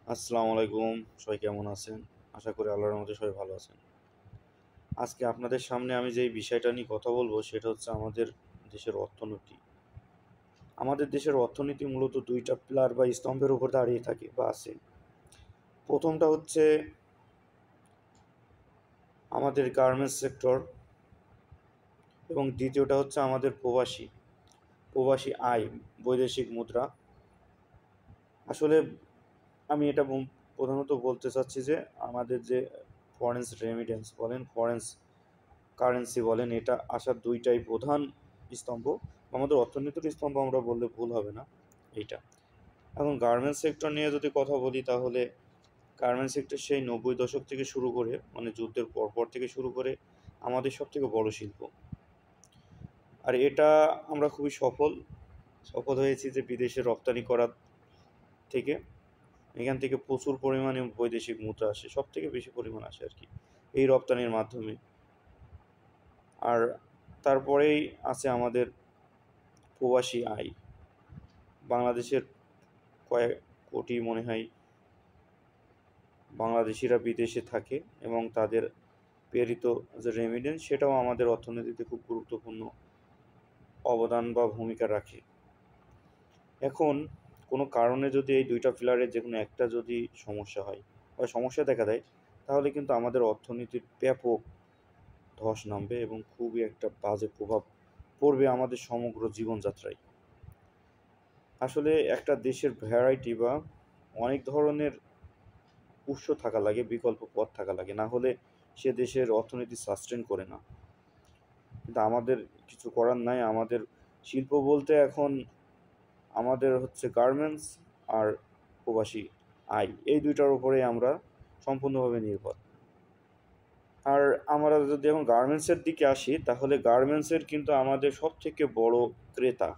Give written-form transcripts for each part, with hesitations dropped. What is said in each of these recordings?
আসসালামু আলাইকুম। সবাই কেমন আছেন? আশা করি আল্লাহর রহমতে সবাই ভালো আছেন। আজকে আপনাদের সামনে আমি যেই বিষয়টা নিয়ে কথা বলবো সেটা হচ্ছে আমাদের দেশের অর্থনীতি। আমাদের দেশের অর্থনীতি মূলত ২ টা পিলার বা স্তম্ভের উপর দাঁড়িয়ে থাকে বা আছে। ১ম টা হচ্ছে আমাদের গার্মেন্টস সেক্টর এবং ২য় টা হচ্ছে আমাদের প্রবাসী আয়, বৈদেশিক মুদ্রা। আসলে আমি এটা প্রধানত বলতে চাচ্ছি যে আমাদের যে ফরেন রেমিটেন্স বলেন, ফরেন কারেন্সি বলেন, এটা আসার ২ টাই প্রধান স্তম্ভ। আমাদের অর্থনীতির স্তম্ভ আমরা বললে ভুল হবে না এইটা। এখন গার্মেন্টস সেক্টর নিয়ে যদি কথা বলি তাহলে গার্মেন্টস সেক্টর সেই ৯০ দশক থেকে শুরু করে মানে যুদ্ধের পরপর থেকে শুরু করে আমাদের সবথেকে বড় শিল্প। আর এটা আমরা খুবই সফল হয়েছি যে বিদেশে রপ্তানি করার থেকে। এখান থেকে প্রচুর পরিমাণে বৈদেশিক মুদ্রা আসে, সবথেকে বেশি পরিমাণ আসে আরকি এই রপ্তানির মাধ্যমে। আর তারপরেই আছে আমাদের প্রবাসী আয়। বাংলাদেশের কয়েক কোটি মনে হয় বাংলাদেশিরা বিদেশে থাকে এবং তাদের প্রেরিত যে রেমিটেন্স সেটাও আমাদের অর্থনীতিতে খুব গুরুত্বপূর্ণ অবদান বা ভূমিকা রাখে। এখন কোনো কারণে যদি এই ২ টা পিলারের যেকোনো একটা যদি সমস্যা হয় বা সমস্যা দেখা দেয়, তাহলে কিন্তু আমাদের অর্থনীতির ব্যাপক ধস নামবে এবং খুবই একটা বাজে প্রভাব পড়বে আমাদের সমগ্র জীবনযাত্রায়। আসলে একটা দেশের ভ্যারাইটি বা অনেক ধরনের উৎস থাকা লাগে, বিকল্প পথ থাকা লাগে। না হলে সে দেশের অর্থনীতি সাস্টেন করে না। কিন্তু আমাদের কিছু করার নাই। আমাদের শিল্প বলতে এখন আমাদের হচ্ছে গার্মেন্টস আর প্রবাসী আয়। এই ২ টার উপরেই আমরা সম্পূর্ণভাবে নির্ভর। আর আমরা যদি এখন গার্মেন্টসের দিকে আসি, তাহলে গার্মেন্টসের কিন্তু আমাদের সবথেকে বড় ক্রেতা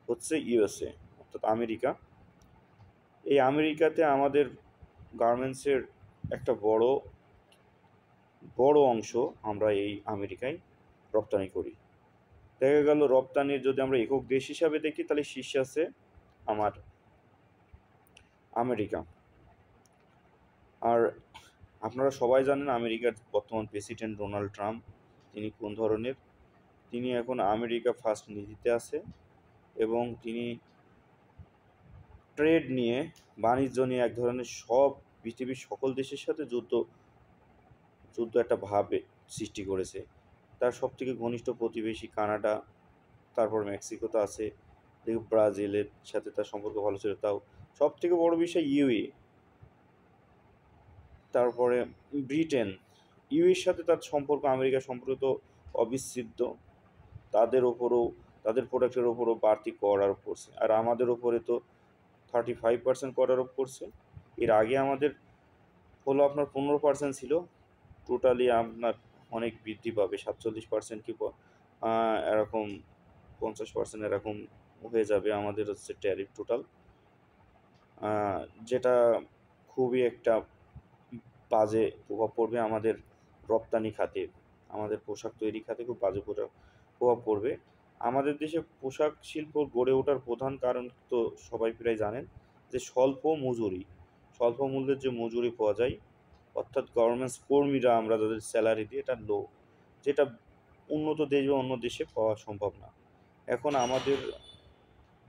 হচ্ছে USA, অর্থাৎ আমেরিকা। এই আমেরিকাতে আমাদের গার্মেন্টসের একটা বড় অংশ আমরা এই আমেরিকায় রপ্তানি করি। দেখা গেল রপ্তানির যদি আমরা একক দেশ হিসাবে দেখি তাহলে শীর্ষে আছে আমার আমেরিকা। আর আপনারা সবাই জানেন আমেরিকার বর্তমান প্রেসিডেন্ট ডোনাল্ড ট্রাম্প তিনি কোন ধরনের। তিনি এখন আমেরিকা ফার্স্ট নীতিতে আছে এবং তিনি ট্রেড নিয়ে, বাণিজ্য নিয়ে এক ধরনের পৃথিবীর সকল দেশের সাথে যুদ্ধ একটা ভাবে সৃষ্টি করেছে। তার সবথেকে ঘনিষ্ঠ প্রতিবেশী কানাডা, তারপর মেক্সিকো তো আছে, দেখি ব্রাজিলের সাথে তার সম্পর্ক ভালো ছিল তাও। সবথেকে বড় বিষয় ইউএ, তারপরে ব্রিটেন। ইউএর সাথে তার সম্পর্ক, আমেরিকার সম্পর্ক তো অবিচ্ছেদ্য। তাদের ওপরও, তাদের প্রোডাক্টের ওপরও বাড়তি কর আরোপ করছে। আর আমাদের ওপরে তো 35% কর আরোপ করছে। এর আগে আমাদের হলো আপনার 15% ছিল। টোটালি আপনার অনেক বৃদ্ধি পাবে, 47% কি এরকম 50% এরকম হয়ে যাবে আমাদের হচ্ছে ট্যারিফ টোটাল, যেটা খুবই একটা বাজে প্রভাব পড়বে আমাদের রপ্তানি খাতে। আমাদের পোশাক তৈরি খাতে খুব বাজে প্রভাব পড়বে। আমাদের দেশে পোশাক শিল্প গড়ে ওঠার প্রধান কারণ তো সবাই প্রায় জানেন, যে স্বল্প মূল্যের যে মজুরি পাওয়া যায়, অর্থাৎ গার্মেন্টস কর্মীরা আমরা যাদের স্যালারি দিই এটা লো, যেটা উন্নত দেশ বা অন্য দেশে পাওয়া সম্ভব না। এখন আমাদের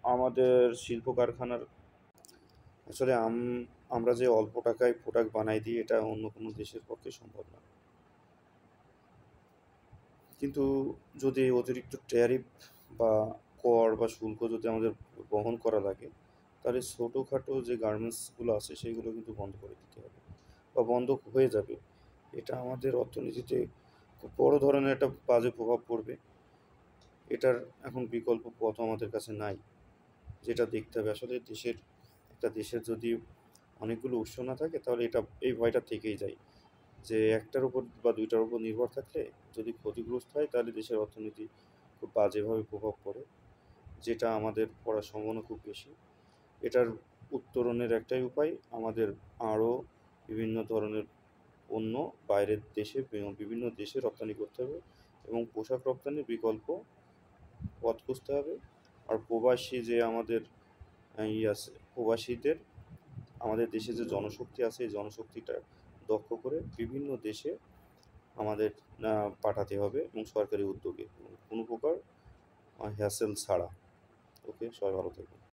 আমাদের শিল্প কারখানার আসলে আমরা যে অল্প টাকায় প্রোডাক্ট বানাই দিই এটা অন্য কোনো দেশের পক্ষে সম্ভব না। কিন্তু যদি এই অতিরিক্ত ট্যারিফ বা কর বা শুল্ক যদি আমাদের বহন করা লাগে, তাহলে ছোটোখাটো যে গার্মেন্টসগুলো আছে সেগুলো কিন্তু বন্ধ করে দিতে হবে বা বন্ধ হয়ে যাবে। এটা আমাদের অর্থনীতিতে খুব বড় ধরনের একটা বাজে প্রভাব পড়বে। এটার এখন বিকল্প পথ আমাদের কাছে নাই। যেটা দেখতে হবে আসলে একটা দেশের যদি অনেকগুলো উৎস না থাকে তাহলে এই ভয়টা থেকেই যায়, যে একটার উপর বা ২ টার উপর নির্ভর থাকলে যদি ক্ষতিগ্রস্ত হয় তাহলে দেশের অর্থনীতি খুব বাজেভাবে প্রভাব পড়ে, যেটা আমাদের পড়ার সম্ভাবনা খুব বেশি। এটার উত্তরণের একটাই উপায়, আমাদের আরও বিভিন্ন ধরনের পণ্য বাইরের দেশে বিভিন্ন দেশে রপ্তানি করতে হবে এবং পোশাক রপ্তানির বিকল্প পথ খুঁজতে হবে। আর প্রবাসী যে আমাদের আছে, প্রবাসীদের আমাদের দেশে যে জনশক্তি আছে এই জনশক্তিটা দক্ষ করে বিভিন্ন দেশে আমাদের পাঠাতে হবে এবং সরকারি উদ্যোগে কোনো প্রকার হ্যাসেল ছাড়া। ওকে, সবাই ভালো থাকবেন।